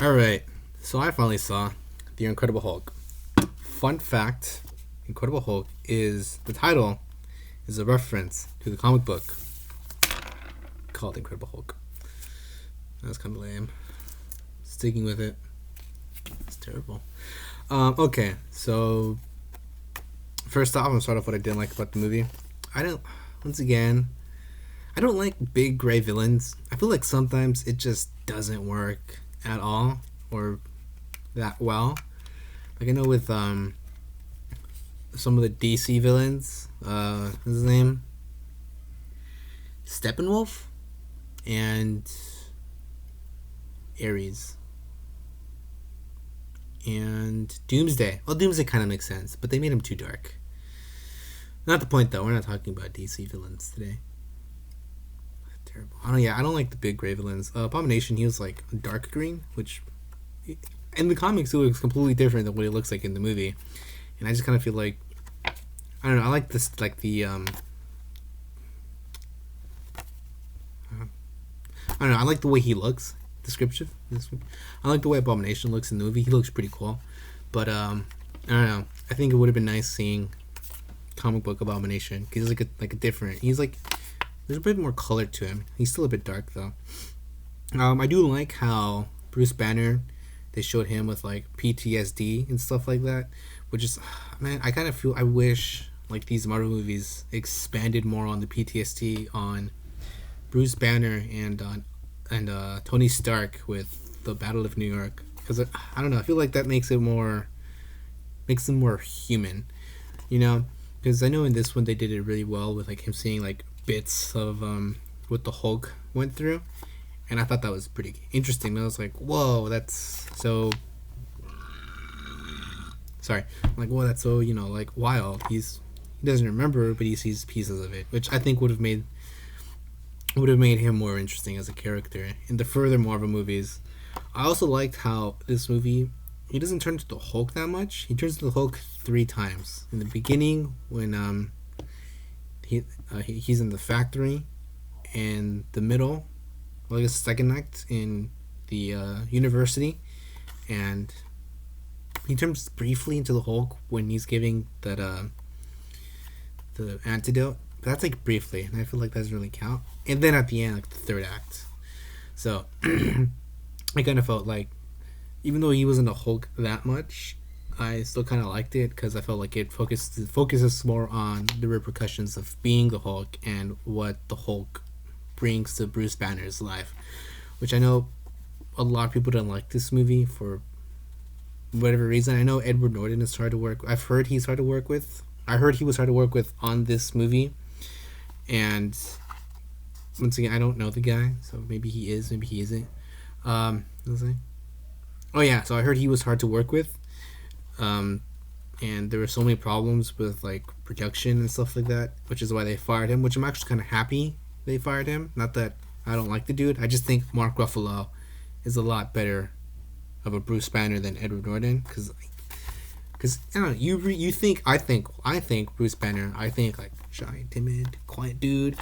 Alright, so I finally saw The Incredible Hulk. Fun fact, Incredible Hulk is, the title is a reference to the comic book called Incredible Hulk. That's kind of lame. Sticking with it. It's terrible. Okay, so first off, I'm gonna start off what I didn't like about the movie. I don't, once again, I don't like big gray villains. I feel like sometimes it just doesn't work at all or that well. Like I know with some of the DC villains, what's his name? Steppenwolf and Ares and Doomsday. Well, Doomsday kind of makes sense, but they made him too dark. Not the point though. We're not talking about DC villains today. Terrible. I don't like the big gray villains. Abomination, he was like dark green, which in the comics it looks completely different than what it looks like in the movie. And I just kind of feel like I don't know. I like this, like the I don't know. I like the way he looks. Descriptive. I like the way Abomination looks in the movie. He looks pretty cool, but I don't know. I think it would have been nice seeing comic book Abomination because he's like a different. He's like there's a bit more color to him. He's still a bit dark though. I do like how Bruce Banner, they showed him with like PTSD and stuff like that, which is, man, I kind of feel I wish like these Marvel movies expanded more on the PTSD on Bruce Banner and Tony Stark with the Battle of New York, because I don't know, I feel like that makes them more human, you know, because I know in this one they did it really well with like him seeing like bits of what the Hulk went through, and I thought that was pretty interesting. I was like, whoa, that's so sorry, I'm like, whoa, that's so, you know, like wild. He doesn't remember, but he sees pieces of it, which I think would have made him more interesting as a character in the further Marvel movies. I also liked how this movie, he doesn't turn into the Hulk that much. He turns into the Hulk 3 times. In the beginning, when he's in the factory, in the middle, well, I guess second act in the university, and he turns briefly into the Hulk when he's giving that the antidote. But that's like briefly, and I feel like that doesn't really count. And then at the end, like the third act. So I kind of felt like, even though he wasn't a Hulk that much, I still kind of liked it because I felt like it focuses more on the repercussions of being the Hulk and what the Hulk brings to Bruce Banner's life, which I know a lot of people don't like this movie for whatever reason. I know Edward Norton is hard to work. I've heard he's hard to work with. I heard he was hard to work with on this movie, and once again, I don't know the guy, so maybe he is, maybe he isn't. Oh yeah, so I heard he was hard to work with, and there were so many problems with like production and stuff like that, which is why they fired him. Which I'm actually kind of happy they fired him. Not that I don't like the dude. I just think Mark Ruffalo is a lot better of a Bruce Banner than Edward Norton, because I don't know, you think I think Bruce Banner, I think like shy, timid, quiet dude,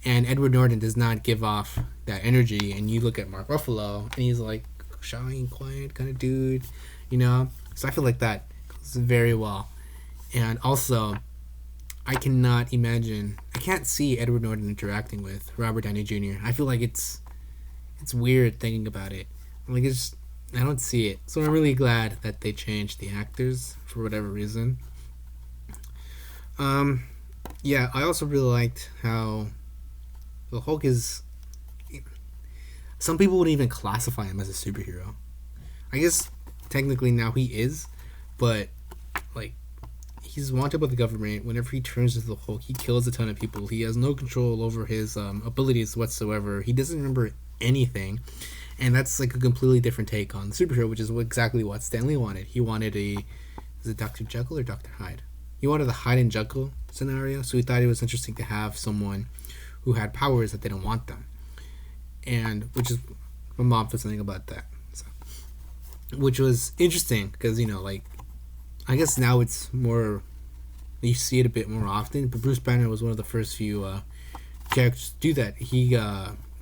and Edward Norton does not give off that energy. And you look at Mark Ruffalo, and he's like shy and quiet kind of dude, you know. So I feel like that goes very well. And also, I can't see Edward Norton interacting with Robert Downey Jr. I feel like it's weird thinking about it. Like I don't see it. So I'm really glad that they changed the actors for whatever reason. Yeah, I also really liked how the Hulk is. Some people would even classify him as a superhero. I guess technically now he is, but like he's wanted by the government. Whenever he turns into the Hulk, he kills a ton of people. He has no control over his abilities whatsoever. He doesn't remember anything, and that's like a completely different take on the superhero, which is exactly what Stan Lee wanted. He wanted is it Dr. Jekyll or Dr. Hyde? He wanted the Hyde and Jekyll scenario, so he thought it was interesting to have someone who had powers that didn't want them, and which is my mom said something about that, so, which was interesting because, you know, like I guess now it's more, you see it a bit more often, but Bruce Banner was one of the first few characters to do that. He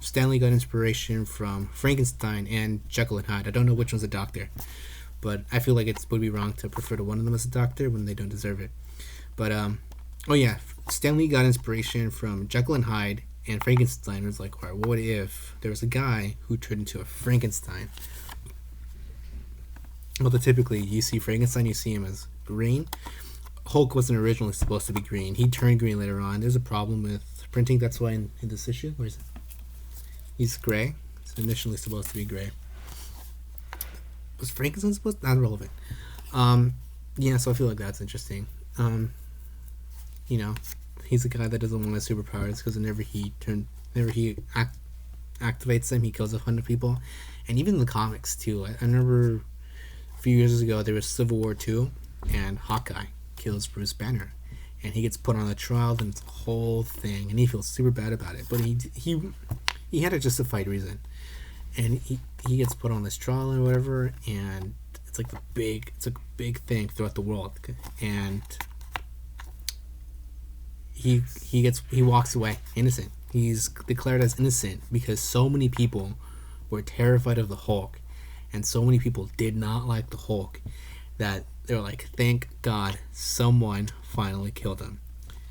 Stanley got inspiration from Frankenstein and Jekyll and Hyde. I don't know which one's a doctor, but I feel like it would be wrong to prefer to one of them as a doctor when they don't deserve it. But oh yeah, Stanley got inspiration from Jekyll and Hyde and Frankenstein. It was like, all right, what if there was a guy who turned into a Frankenstein? Although typically you see Frankenstein, you see him as green. Hulk wasn't originally supposed to be green. He turned green later on. There's a problem with printing. That's why in this issue, where is it? He's gray. It's initially supposed to be gray. Was Frankenstein supposed? Not relevant. Yeah, so I feel like that's interesting. You know, he's a guy that doesn't want his superpowers because whenever he activates them, he kills 100 people. And even in the comics too. I remember a few years ago there was Civil War 2, and Hawkeye kills Bruce Banner, and he gets put on a trial, and it's a whole thing, and he feels super bad about it. But he had a justified reason, and he gets put on this trial or whatever, and it's like a big thing throughout the world, and he walks away innocent. He's declared as innocent because so many people were terrified of the Hulk, and so many people did not like the Hulk that they're like, thank God someone finally killed him.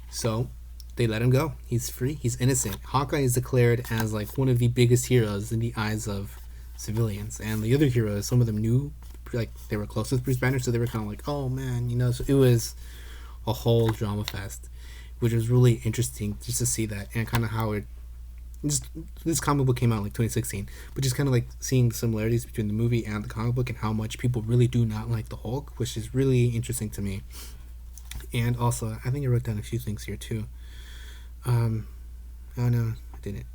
So they let him go. He's free. He's innocent. Hawkeye is declared as like one of the biggest heroes in the eyes of civilians, and the other heroes, some of them knew, like they were close with Bruce Banner, so they were kind of like, oh man, you know. So it was a whole drama fest, which was really interesting just to see that, and kind of how it just, this comic book came out in like 2016, but just kind of like seeing the similarities between the movie and the comic book and how much people really do not like the Hulk, which is really interesting to me. And also, I think I wrote down a few things here too. Oh no, I didn't.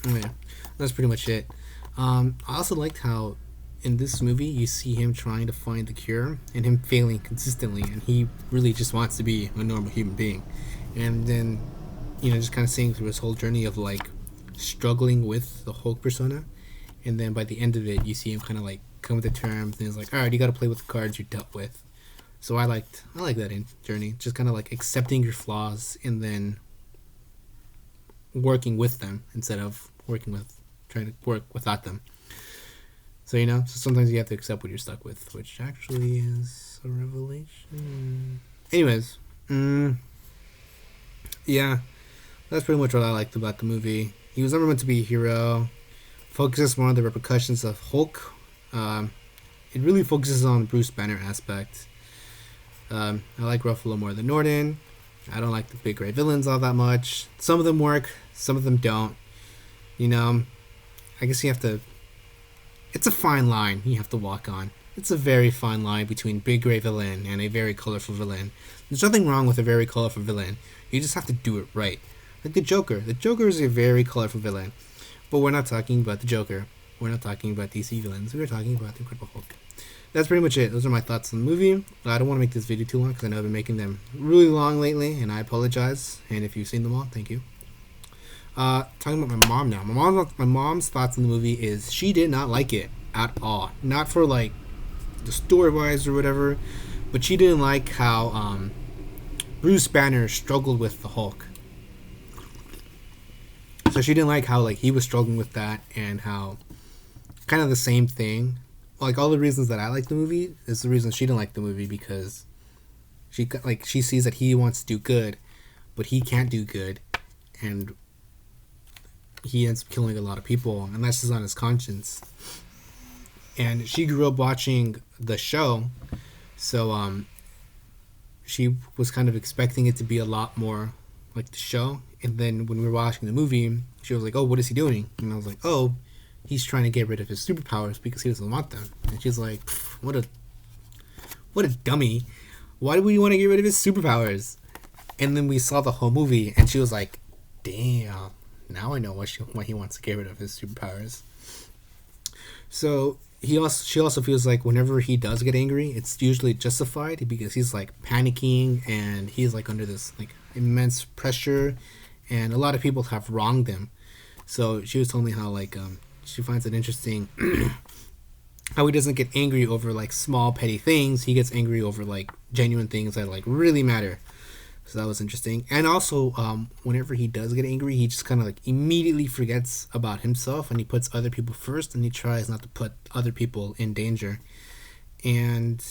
Oh yeah, that's pretty much it. I also liked how in this movie you see him trying to find the cure and him failing consistently, and he really just wants to be a normal human being. And then, you know, just kind of seeing through his whole journey of like struggling with the Hulk persona, and then by the end of it you see him kind of like come to terms, and he's like, all right, you got to play with the cards you dealt with. So I like that journey, just kind of like accepting your flaws and then working with them instead of trying to work without them. So, you know, so sometimes you have to accept what you're stuck with, which actually is a revelation. Anyways, yeah, that's pretty much what I liked about the movie. He was never meant to be a hero. Focuses more on the repercussions of Hulk. It really focuses on the Bruce Banner aspect. I like Ruffalo more than Norton. I don't like the big gray villains all that much. Some of them work, some of them don't. You know, I guess you have to... It's a fine line you have to walk on. It's a very fine line between big gray villain and a very colorful villain. There's nothing wrong with a very colorful villain. You just have to do it right. Like the Joker. The Joker is a very colorful villain. But we're not talking about the Joker. We're not talking about DC villains. We're talking about the Incredible Hulk. That's pretty much it. Those are my thoughts on the movie. I don't want to make this video too long because I know I've been making them really long lately, and I apologize. And if you've seen them all, thank you. Talking about my mom now. My mom's thoughts on the movie is she did not like it at all. Not for like the story-wise or whatever, but she didn't like how Bruce Banner struggled with the Hulk. So she didn't like how like he was struggling with that, and how kind of the same thing. Like all the reasons that I like the movie is the reason she didn't like the movie, because she sees that he wants to do good, but he can't do good, and he ends up killing a lot of people, and that's just on his conscience. And she grew up watching the show, so she was kind of expecting it to be a lot more like the show. And then when we were watching the movie, she was like, "Oh, what is he doing?" And I was like, "Oh, he's trying to get rid of his superpowers because he doesn't want them." And she's like, what a dummy. Why would you want to get rid of his superpowers? And then we saw the whole movie, and she was like, damn, now I know why he wants to get rid of his superpowers. So she also feels like whenever he does get angry, it's usually justified because he's like panicking, and he's like under this like immense pressure, and a lot of people have wronged him. So she was telling me how like she finds it interesting how he doesn't get angry over like small petty things. He gets angry over like genuine things that like really matter. So that was interesting. And also, whenever he does get angry, he just kind of like immediately forgets about himself and he puts other people first and he tries not to put other people in danger. And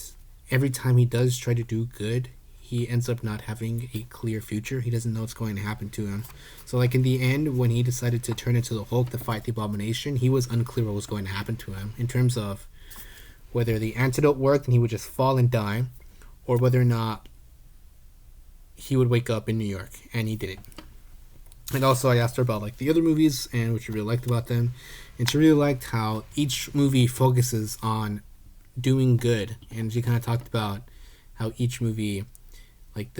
every time he does try to do good, he ends up not having a clear future. He doesn't know what's going to happen to him. So, like in the end, when he decided to turn into the Hulk to fight the Abomination, he was unclear what was going to happen to him in terms of whether the antidote worked and he would just fall and die, or whether or not he would wake up in New York, and he didn't. And also, I asked her about like the other movies and what she really liked about them, and she really liked how each movie focuses on doing good, and she kind of talked about how each movie, like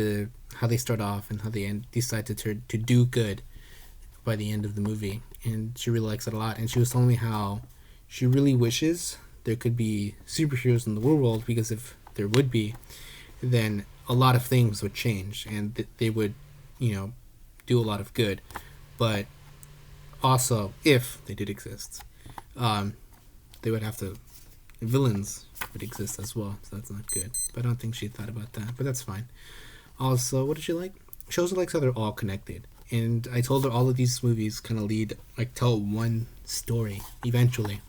how they start off and how they decide to do good by the end of the movie, and she really likes it a lot. And she was telling me how she really wishes there could be superheroes in the world, because if there would be, then a lot of things would change and they would, do a lot of good. But also, if they did exist, they would have to, villains would exist as well, so that's not good. But I don't think she thought about that, but that's fine. Also, what did she like? She also likes how they're all connected. And I told her all of these movies kind of tell one story eventually.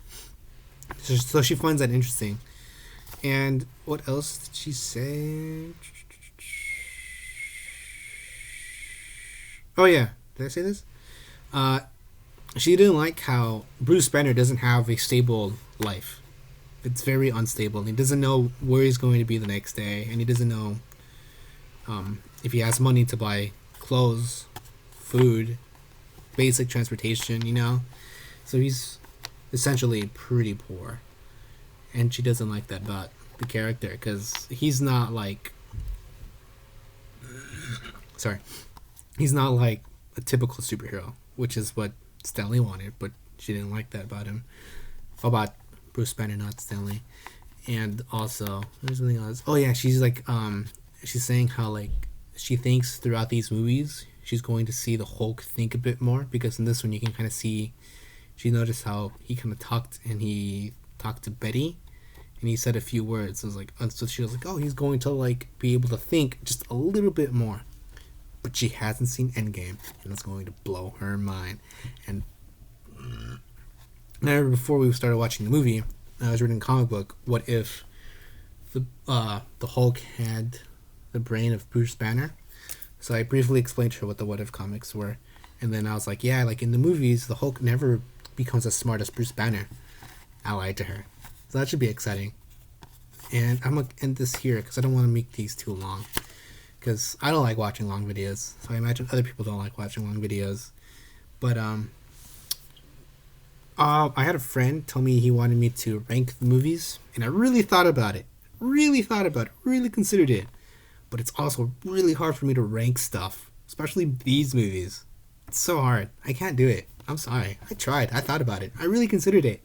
So she finds that interesting. And what else did she say? Oh yeah, did I say this? She didn't like how Bruce Banner doesn't have a stable life. It's very unstable. He doesn't know where he's going to be the next day, and he doesn't know if he has money to buy clothes, food, basic transportation, So he's essentially pretty poor. And she doesn't like that about the character, because he's not like... Sorry. He's not like a typical superhero, which is what Stanley wanted, but she didn't like that about him. About Bruce Banner, not Stanley. And also, there's something else. Oh yeah, she's like, she's saying how like she thinks throughout these movies she's going to see the Hulk think a bit more, because in this one you can kind of see, she noticed how he kind of talked to Betty, and he said a few words. So she was like, oh, he's going to like be able to think just a little bit more. But she hasn't seen Endgame, and it's going to blow her mind. And I remember before we started watching the movie, I was reading a comic book. What if the Hulk had the brain of Bruce Banner? So I briefly explained to her what the What If comics were, and then I was like, yeah, like in the movies, the Hulk never becomes as smart as Bruce Banner. I lied to her, so that should be exciting. And I'm gonna end this here because I don't want to make these too long, because I don't like watching long videos. So I imagine other people don't like watching long videos. But I had a friend tell me he wanted me to rank the movies, and I really thought about it. Really considered it. But it's also really hard for me to rank stuff, especially these movies. It's so hard. I can't do it. I'm sorry. I tried. I thought about it. I really considered it.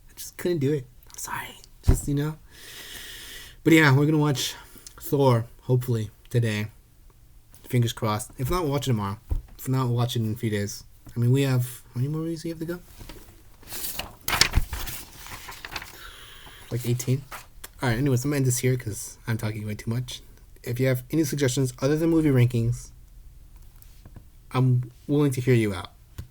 I just couldn't do it. I'm sorry. Just, But yeah, we're going to watch Thor, hopefully, today. Fingers crossed. If not, we'll watch it tomorrow. If not, we'll watch it in a few days. I mean, we have... How many more movies do we have to go? Like 18? Alright, anyways, I'm going to end this here because I'm talking way too much. If you have any suggestions other than movie rankings, I'm willing to hear you out.